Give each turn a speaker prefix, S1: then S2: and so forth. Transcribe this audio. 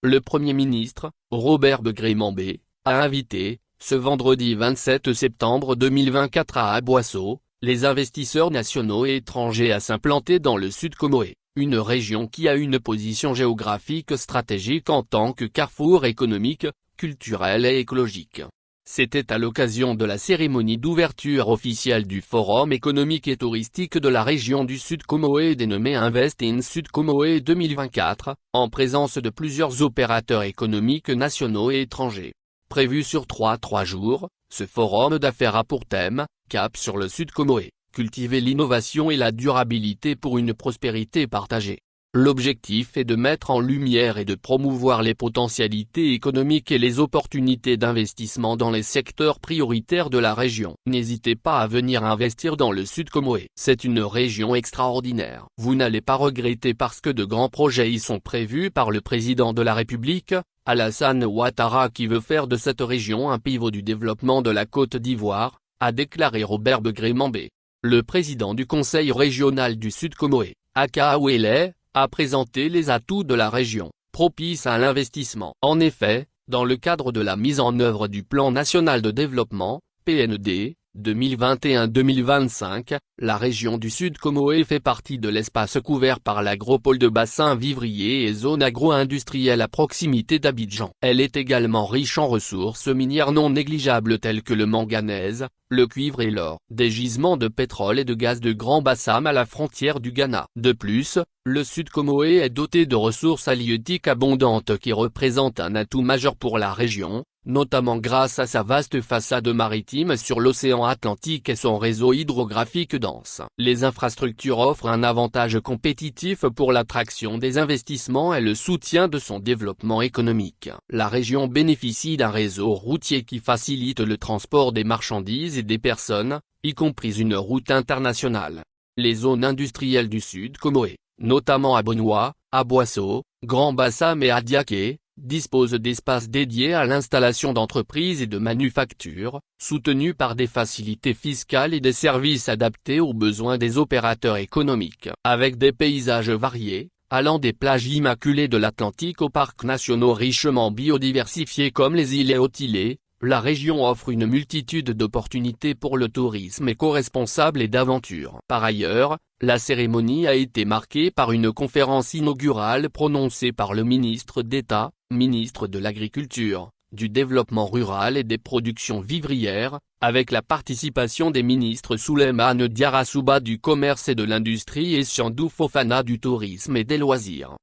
S1: Le Premier ministre, Robert Begré-Mambé, a invité, ce vendredi 27 septembre 2024 à Aboissau, les investisseurs nationaux et étrangers à s'implanter dans le Sud Comoé, une région qui a une position géographique stratégique en tant que carrefour économique, culturel et écologique. C'était à l'occasion de la cérémonie d'ouverture officielle du Forum économique et touristique de la région du Sud Comoé dénommé Invest in Sud Comoé 2024, en présence de plusieurs opérateurs économiques nationaux et étrangers. Prévu sur 3 jours, ce forum d'affaires a pour thème, Cap sur le Sud Comoé, cultiver l'innovation et la durabilité pour une prospérité partagée. L'objectif est de mettre en lumière et de promouvoir les potentialités économiques et les opportunités d'investissement dans les secteurs prioritaires de la région. N'hésitez pas à venir investir dans le Sud Comoé. C'est une région extraordinaire. Vous n'allez pas regretter parce que de grands projets y sont prévus par le président de la République, Alassane Ouattara, qui veut faire de cette région un pivot du développement de la Côte d'Ivoire, a déclaré Robert Begré-Mambé. Le président du conseil régional du Sud Comoé, Aka Ouellet, a présenté les atouts de la région, propice à l'investissement. En effet, dans le cadre de la mise en œuvre du Plan national de développement, PND, 2021-2025, la région du Sud Comoé fait partie de l'espace couvert par l'agropole de bassin vivrier et zone agro-industrielle à proximité d'Abidjan. Elle est également riche en ressources minières non négligeables telles que le manganèse, le cuivre et l'or. Des gisements de pétrole et de gaz de Grand Bassam à la frontière du Ghana. De plus, le Sud Comoé est doté de ressources halieutiques abondantes qui représentent un atout majeur pour la région, notamment grâce à sa vaste façade maritime sur l'océan Atlantique et son réseau hydrographique dense. Les infrastructures offrent un avantage compétitif pour l'attraction des investissements et le soutien de son développement économique. La région bénéficie d'un réseau routier qui facilite le transport des marchandises et des personnes, y compris une route internationale. Les zones industrielles du Sud Comoé, notamment à Bonoua, Aboissau, Grand Bassam et Adiaké, dispose d'espaces dédiés à l'installation d'entreprises et de manufactures, soutenus par des facilités fiscales et des services adaptés aux besoins des opérateurs économiques. Avec des paysages variés, allant des plages immaculées de l'Atlantique aux parcs nationaux richement biodiversifiés comme les îles Hautes-Îles, la région offre une multitude d'opportunités pour le tourisme éco-responsable et d'aventure. Par ailleurs, la cérémonie a été marquée par une conférence inaugurale prononcée par le ministre d'État, ministre de l'Agriculture, du Développement rural et des productions vivrières, avec la participation des ministres Souleymane Diarra Souba du Commerce et de l'Industrie et Siandou Fofana du Tourisme et des Loisirs.